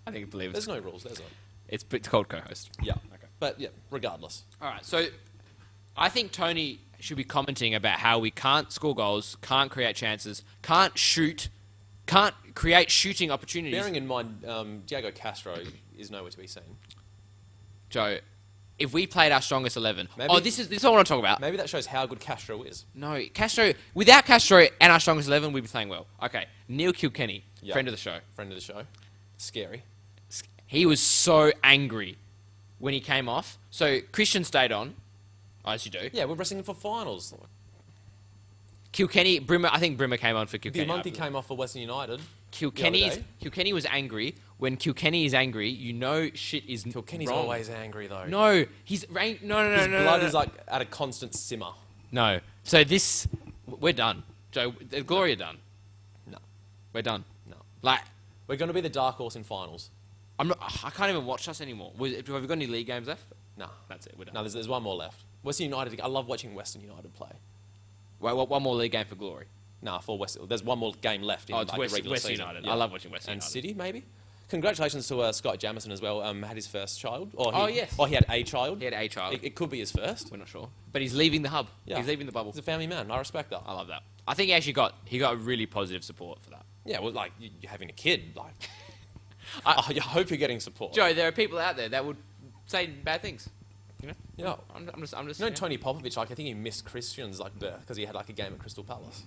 I think believe There's no rules, there's not. it's called co-host. Yeah. Okay. But yeah, regardless. All right. So I think Tony should be commenting about how we can't score goals, can't create chances, can't shoot, can't create shooting opportunities. Bearing in mind, Diego Castro is nowhere to be seen. Joe, if we played our strongest 11, Maybe- this is what I want to talk about. Maybe that shows how good Castro is. No, Castro. Without Castro and our strongest 11, we'd be playing well. Okay, Neil Kilkenny, Yeah. friend of the show. Friend of the show. Scary. He was so angry when he came off. So Christian stayed on, as you do. Yeah, we're wrestling for finals. Kilkenny, Brimmer. I think Brimmer came on for Kilkenny. Diamanti came off for Western United. Kilkenny day. was angry. When Kilkenny is angry, you know shit is Kilkenny's wrong. always angry though. No, he's no. His blood is like at a constant simmer. No. So we're done. Joe, Gloria done. No. We're done. No. Like, We're going to be the dark horse in finals. I can't even watch us anymore. Have we got any league games left? No. That's it. We're done. No, there's one more left. Western United. I love watching Western United play. Wait, one more league game for Glory. Nah, for West. There's one more game left in Oh, it's like, West, the regular West season. United. Yeah. I love watching West And United. City, maybe. Congratulations to Scott Jamison as well. Had his first child. Yes. Or he had a child. He had a child. It could be his first. We're not sure. But he's leaving the hub. Yeah. He's leaving the bubble. He's a family man. I respect that. I love that. I think he actually got really positive support for that. Yeah, well, like you're having a kid, like I hope you're getting support. Joe, there are people out there that would say bad things. You know? Yeah. I'm just. You know yeah. Tony Popovich, like I think he missed Christian's like birth because he had like a game at Crystal Palace.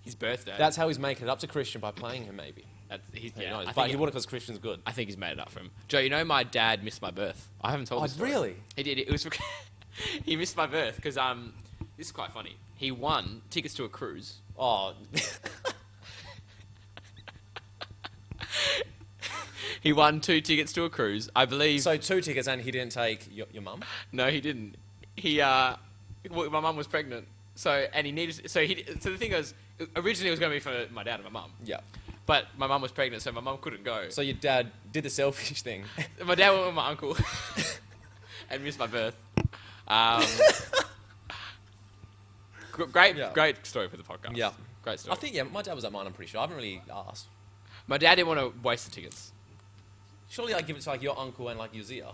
His birthday. That's how he's making it up to Christian by playing him, maybe. Who Who knows? I But think he would because Christian's good. I think he's made it up for him. Joe, you know my dad missed my birth. I haven't told Oh, this story. really? He did. It was he missed my birth because this is quite funny. He won tickets to a cruise. Oh, He won 2 tickets to a cruise. I believe. so 2 tickets and he didn't take your mum? No, he didn't. Well, my mum was pregnant, so he needed. So the thing was, originally it was going to be for my dad and my mum, Yeah. but my mum was pregnant, so my mum couldn't go. So your dad did the selfish thing. My dad went with my uncle and missed my birth. Great story for the podcast. Yeah. Great story. I think, my dad was at mine, I'm pretty sure. I haven't really asked. My dad didn't want to waste the tickets. Surely I'd give it to like your uncle and like your Zia.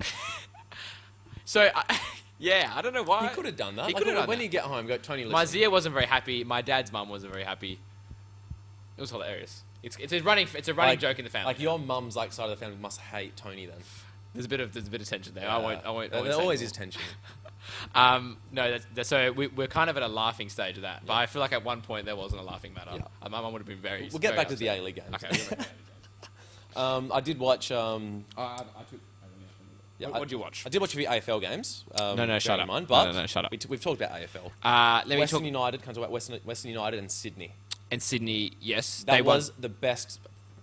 So, I don't know why. He could have done that. He Like, could have done when that. you get home, go, Tony, listen. My Zia wasn't very happy. My dad's mum wasn't very happy. It was hilarious. It's a running Like- joke in the family. Like your mum's like side of the family must hate Tony then. There's a bit of tension there. Yeah. I won't. There say always more. is tension. No, so we're kind of at a laughing stage of that. But Yeah. I feel like at one point there wasn't a laughing matter. Yeah. My mum would have been very. We'll get very back to the upset. A-League games. Okay. we'll get back to the A-League games. I did watch. What did you watch? I did watch a few AFL games. No, shut bearing in up. Mind, but No, shut up. We've talked about AFL. Let me Western talk. United comes about Western United and Sydney. And Sydney, yes, That they was won. the best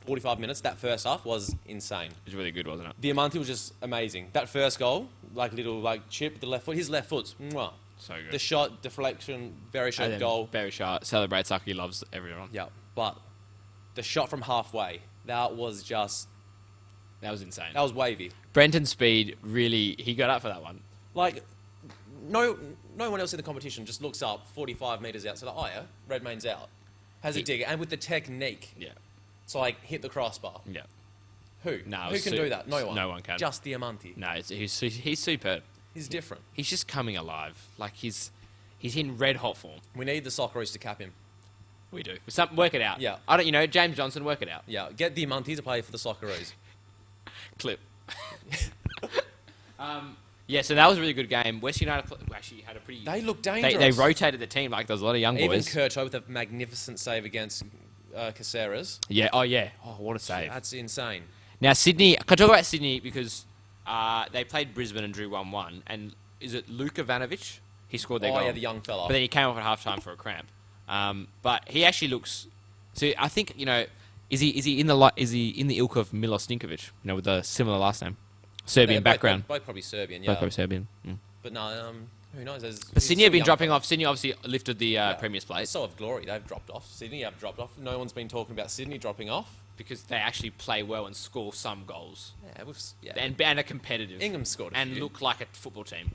45 minutes. That first half was insane. It was really good, wasn't it? Diamanti was just amazing. That first goal, like little like chip, the left foot, his left foot's mwah. So good. The shot, deflection, very And sharp then goal. Very sharp. Celebrates like he loves everyone. Yeah, but the shot from halfway, that was insane. that was wavy. Brenton Speed really he got up for that one. Like, no one else in the competition just looks up 45 metres out. So like, oh yeah, Redmayne's out. Has a dig, and with the technique, Yeah. so like hit the crossbar. Yeah. Who? No, Who can do that? No one. No one can. Just Diamanti. No, he's superb. He's different. He's just coming alive. Like he's in red hot form. We need the Socceroos to cap him. We do. Work it out. Yeah. I don't. James Johnson, work it out. Yeah, get Diamanti to play for the Socceroos. Clip. Yeah, so that was a really good game. West United actually had a pretty... They look dangerous. They rotated the team. Like, there was a lot of young Even boys. Kircho with a magnificent save against Caceres. Yeah, oh, yeah. Oh, what a save. That's insane. Now, Sydney... Can I talk about Sydney because they played Brisbane and drew 1-1. And is it Luka Ivanovic? He scored their goal. Oh, yeah, the young fella. But then he came off at half-time for a cramp. But he actually looks... So I think, is he in the ilk of Milos Ninkovic? With a similar last name? Serbian background. Both probably Serbian, yeah. Both probably Serbian. Mm. But no, who knows? But Sydney have been dropping off. Sydney obviously lifted the Premier's place. So have Glory. They've dropped off. Sydney have dropped off. No one's been talking about Sydney dropping off. Because they actually play well and score some goals. Yeah, And are competitive. Ingham scored a and few. look like a football team.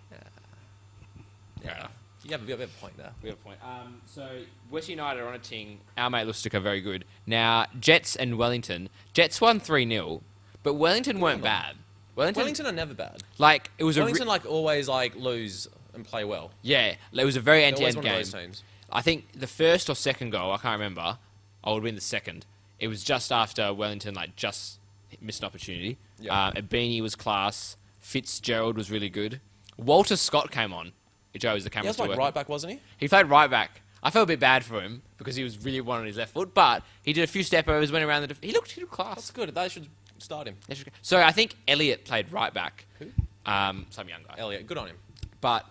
Yeah. You have a point there. We have a point. So West United are on a ting. Our mate Lustica very good. Now Jets and Wellington. Jets won 3-0, but Wellington weren't bad. Wellington are never bad. Like it was Wellington always lose and play well. Yeah, it was a very They're end-to-end always one game. of those teams. I think the first or second goal, I can't remember. I would win the second. It was just after Wellington just missed an opportunity. Yeah. Beanie was class. Fitzgerald was really good. Walter Scott came on. Joe was the camera. He was right back, wasn't he? He played right back. I felt a bit bad for him because he was really one on his left foot, but he did a few step overs, went around he looked class. That's good. They should start him. So I think Elliot played right back. Who? Some young guy. Elliot, good on him. But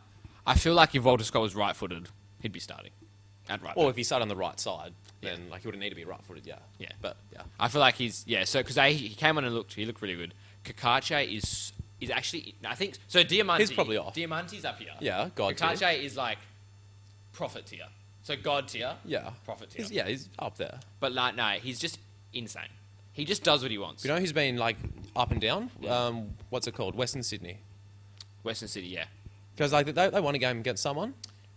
I feel like if Walter Scott was right-footed, he'd be starting at right back. Or if he started on the right side, then he wouldn't need to be right-footed. Yeah. Yeah. But yeah. I feel like So because he came on and he looked really good. Kakache is actually, I think, so Diamanti. He's probably off. Diamanti's up here. Yeah, God tier. Kakache is like prophet tier. So God tier. Yeah. Prophet tier. He's up there. But no, he's just insane. He just does what he wants. You know who's been up and down? Yeah. What's it called? Western Sydney. Western City, yeah. Because they won a game against someone.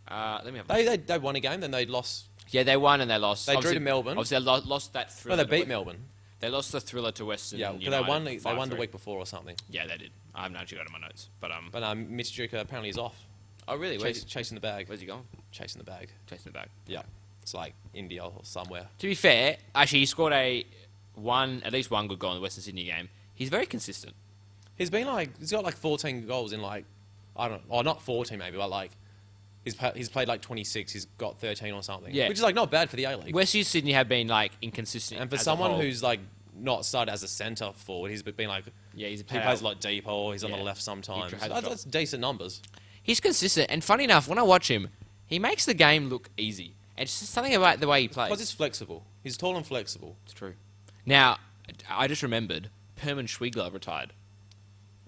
Let me have They won a game, then they lost. Yeah, they won and they lost. They drew to Melbourne. Obviously, they lost that thriller. No, they beat Melbourne. They lost the thriller to Western. Yeah, because United, they won the 5-3. week before or something. Yeah, they did. I haven't actually got it in my notes, but But Mitch Duca apparently is off. Oh really? Chasing the bag. Where's he going? Chasing the bag. Chasing the bag. Yeah, it's like India or somewhere. To be fair, actually, he scored at least one good goal in the Western Sydney game. He's very consistent. He's got 14 goals in I don't know, or not 14 maybe, but he's played 26. He's got 13 or something. Yeah. Which is not bad for the A-League. Western Sydney have been inconsistent. And for as a someone whole. who's not started as a centre forward, he's been he plays a lot deeper, or he's on the left sometimes. That's decent numbers. He's consistent, and funny enough, when I watch him, he makes the game look easy. It's just something about the way he plays. Because he's flexible. He's tall and flexible. It's true. Now, I just remembered, Perman Schwigler retired.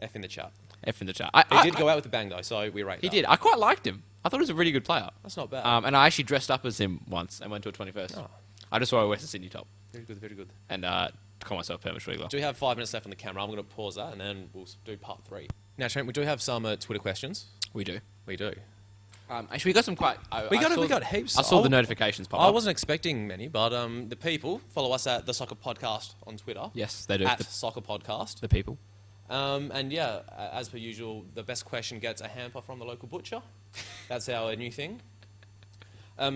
F in the chat. F in the chat. He did go out with a bang though, so we rate that. He did. I quite liked him. I thought he was a really good player. That's not bad. And I actually dressed up as him once and went to a 21st. Oh. I just wore a Western Sydney top Very good, very good. and call myself Perman Schwigler. Do we have 5 minutes left on the camera? I'm going to pause that and then we'll do part 3. Now, Trent, we do have some Twitter questions. We do. We do. Actually, we got some quite... We got heaps. I saw the notifications pop up. I wasn't expecting many, but the people follow us at the Sokkah Podcast on Twitter. Yes, they do. At Sokkah Podcast. The people. And yeah, as per usual, the best question gets a hamper from the local butcher. That's our new thing.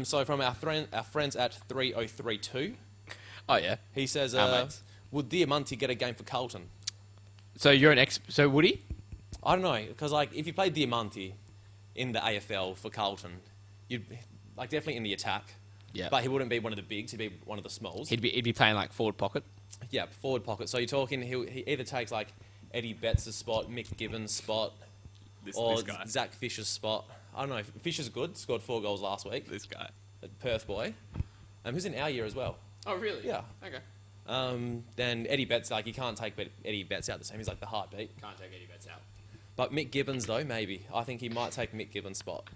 So from our friends at 3032, Oh, yeah. he says, Our mates. would Diamanti get a game for Carlton? So you're an ex... So would he? I don't know, because if you played Diamanti in the AFL for Carlton, you'd definitely in the attack. Yeah. But he wouldn't be one of the bigs, he'd be one of the smalls. He'd be playing forward pocket. Yeah, forward pocket. So you're talking, he either takes Eddie Betts' spot, Mick Gibbons' spot, or this guy. Zach Fisher's spot. I don't know. Fisher's good. Scored 4 goals last week. This guy. The Perth boy. Who's in our year as well. Oh, really? Yeah. Okay. Then Eddie Betts, you can't take Eddie Betts out the team. He's the heartbeat. Can't take Eddie Betts out. But Mick Gibbons, though, maybe. I think he might take Mick Gibbons' spot.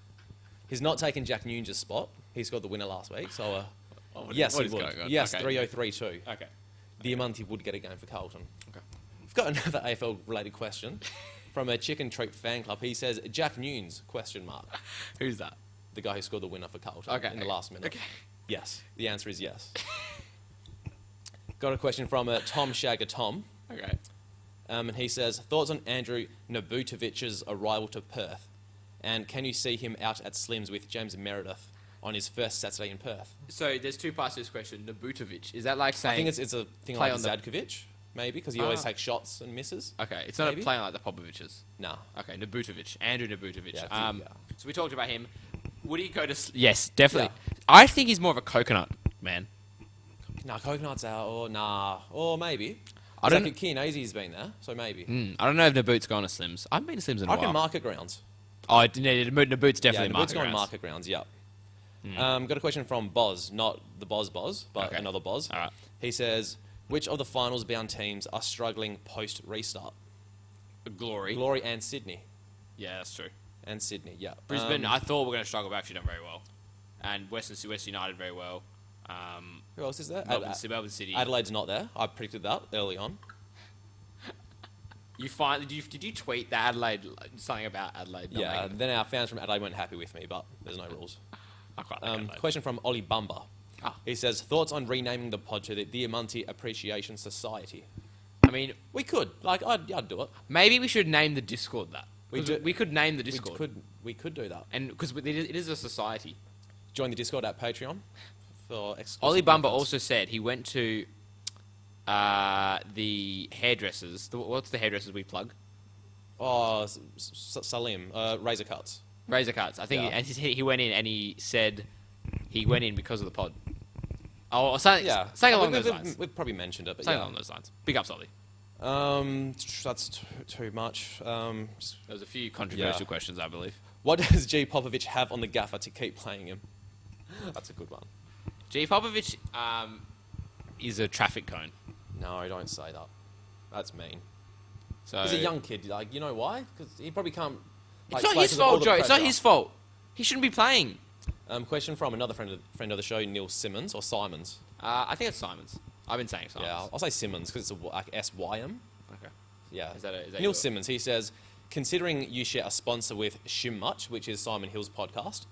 He's not taking Jack Nunes' spot. He scored the winner last week. So, yes, what he is would. going on? Yes, Okay. 3032. Okay. Diamanti would get a game for Carlton. Okay. We've got another AFL-related question from a Chicken Treat fan club. He says, Jack Nunes, ? Who's that? The guy who scored the winner for Carlton in the last minute. Okay. Yes. The answer is yes. Got a question from Tom Shagger Tom. Okay. And he says, thoughts on Andrew Nabutovic's arrival to Perth? And can you see him out at Slims with James Meredith on his first Saturday in Perth? So there's two parts to this question. Nabutovic. Is that saying... I think it's a thing play like on the- Zadkovic, maybe, because he always takes shots and misses. Okay, it's not Maybe? a playing like the Popoviches. Nah. Okay, Nabutovic, Andrew Nabutovic. Yeah, So we talked about him. Would he go to? Yes, definitely. Yeah. I think he's more of a coconut man. Nah, Coconut's out, or maybe. I don't- Chinese's been there, so maybe. I don't know if Nabut's gone to Slims. I haven't been to Slims in a I reckon while. Market Grounds. Oh, Nabut's definitely Yeah, market Nabut's gone grounds. Market Grounds, yep. Got a question from Boz, not the Boz, but Okay. another Boz. All right. He says, which of the finals-bound teams are struggling post-restart? Glory. Glory and Sydney. Yeah, that's true. And Sydney, yeah. Brisbane, I thought we were going to struggle, but actually done very well. And West United very well. Who else is there? Melbourne City. Adelaide's not there. I predicted that early on. Did you tweet that Adelaide something about Adelaide? not Yeah, making it? then our fans from Adelaide weren't happy with me, but there's no rules. I quite like Adelaide. Question from Ollie Bumba. Ah. He says, thoughts on renaming the pod to the Diamanti Appreciation Society? I mean, We could. I'd do it. maybe we should name the Discord that. We 'Cause do- we could name the Discord. We could do that. And because it is a society. Join the Discord at Patreon for exclusive Ollie Bumba benefits. also said he went to the hairdressers. What's the hairdressers we plug? Oh, Salim, razor cuts. Razor Cuts. I think Yeah. and he went in and he said he went in because of the pod. Oh, something, Yeah, something along we've, those lines. We've probably mentioned it, but Something yeah. along those lines. Big ups, Ollie. That's too much. There was a few controversial Yeah. questions, I believe. What does G Popovich have on the gaffer to keep playing him? That's a good one. G. Popovich is a traffic cone. No, don't say that. That's mean. So He's a young kid. Like, you know why? Because he probably can't. It's like, not play his 'cause of all fault, the Joe. It's not pressure. his fault. He shouldn't be playing. Question from another friend of the show, Neil Simmons or Simons. I think it's Simons. I've been saying Simons. Yeah, I'll say Simmons because it's a like SYM. Okay. Yeah. Is that Neil your- Simmons? He says, considering you share a sponsor with Shim Much, which is Simon Hill's podcast,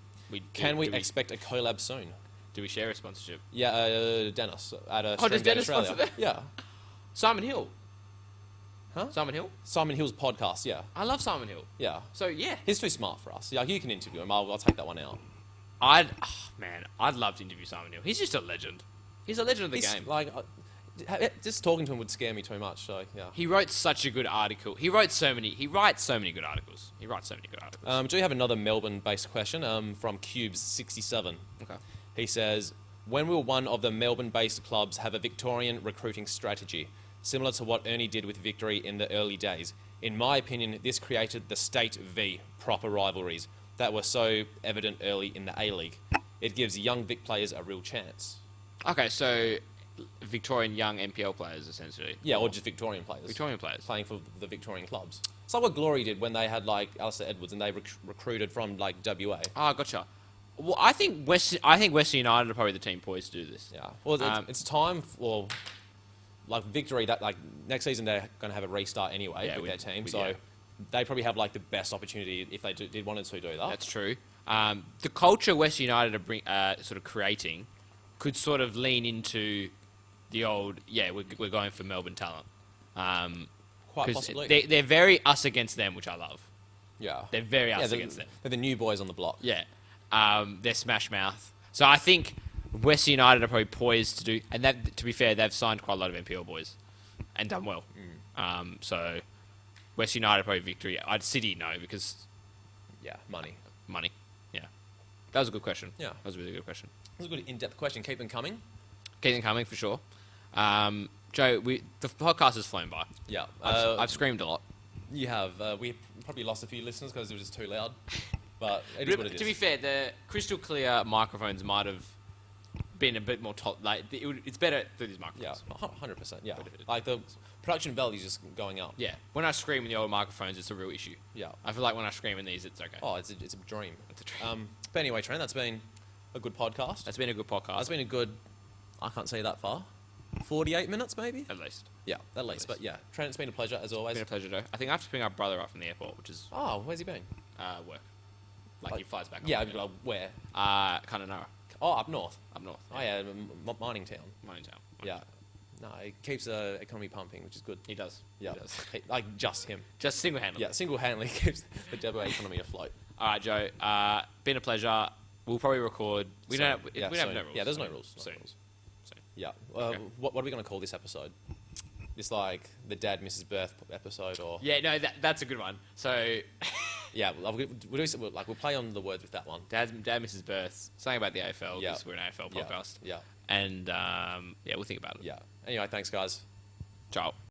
can we expect a collab soon? Do we share a sponsorship? Yeah, Dennis at a Oh, does Stream Game Dennis Australia. sponsor that? Yeah. Simon Hill. Huh? Simon Hill. Simon Hill's podcast. Yeah. I love Simon Hill. Yeah. So yeah, He's too smart for us. Yeah, you can interview him. I'll take that one out. I'd love to interview Simon Hill. He's just a legend. He's a legend of the He's game. like, just talking to him would scare me too much. So yeah. He wrote such a good article. He writes so many good articles. Do you have another Melbourne-based question from Cubes67? Okay. He says, when will one of the Melbourne-based clubs have a Victorian recruiting strategy, similar to what Ernie did with Victory in the early days? In my opinion, this created the State v proper rivalries that were so evident early in the A-League. It gives young Vic players a real chance. Okay, so Victorian young NPL players, essentially. Yeah, or just Victorian players. Victorian players. Playing for the Victorian clubs. It's like what Glory did when they had, like, Alistair Edwards and they recruited from, like, WA. Ah, gotcha. Well, I think Western United are probably the team poised to do this. Yeah. Well, it's time for, like, Victory, that, like, next season they're going to have a restart anyway Yeah, with their team. So yeah. they probably have, like, the best opportunity if they did wanted to do that. That's true. The culture Western United are sort of creating could sort of lean into the old, we're going for Melbourne talent. Quite 'Cause possibly. they're very us against them, which I love. Yeah. They're very us they're, against them. they're the new boys on the block. Yeah. They're smash mouth. So I think Western United are probably poised to do, and that, to be fair, they've signed quite a lot of NPL boys and done well. So Western United probably Victory. City no, because Yeah, money. money. Yeah. That was a good question. Yeah. That was a really good question. That's a good in-depth question. Keep them coming. Keep them coming for sure. Joe, the podcast has flown by. Yeah. I've screamed a lot. You have. We probably lost a few listeners because it was just too loud. But it is what it is. To be fair, the crystal clear microphones might have been a bit more it's better through these Yeah, microphones. 100%. Yeah. Like the production value is just going up. Yeah. When I scream in the old microphones, it's a real issue. Yeah. I feel like when I scream in these, it's okay. Oh, it's a dream. It's a dream. But anyway, Trent, that's been a good podcast. That's been a good podcast. That's been a good. I can't say that far. 48 minutes, maybe. At least. Yeah, at least. But yeah, Trent, it's been a pleasure as always. It's been a pleasure, Joe. I think I have to bring our brother up from the airport, which is Oh, where's he been? work. Like he flies back. Yeah, on like, where? Kununurra, Oh, up north. up north. Oh yeah, mining town. Mining town. Yeah. No, it keeps the economy pumping, which is good. He does. Yeah, He does. like just him. Just single-handedly. Yeah, single-handedly keeps the WA economy afloat. All right, Joe. Been a pleasure. We'll probably record. We Soon. don't. We have soon. no rules. Yeah, there's no ruals. Soon. Yeah. Okay. What are we going to call this episode? This like the dad misses birth episode, or Yeah, no, that's a good one. So, yeah, we'll play on the words with that one. dad misses birth. Something about the AFL Yeah. because we're an AFL Yeah. podcast. Yeah, And yeah, we'll think about it. yeah. Anyway, thanks guys. Ciao.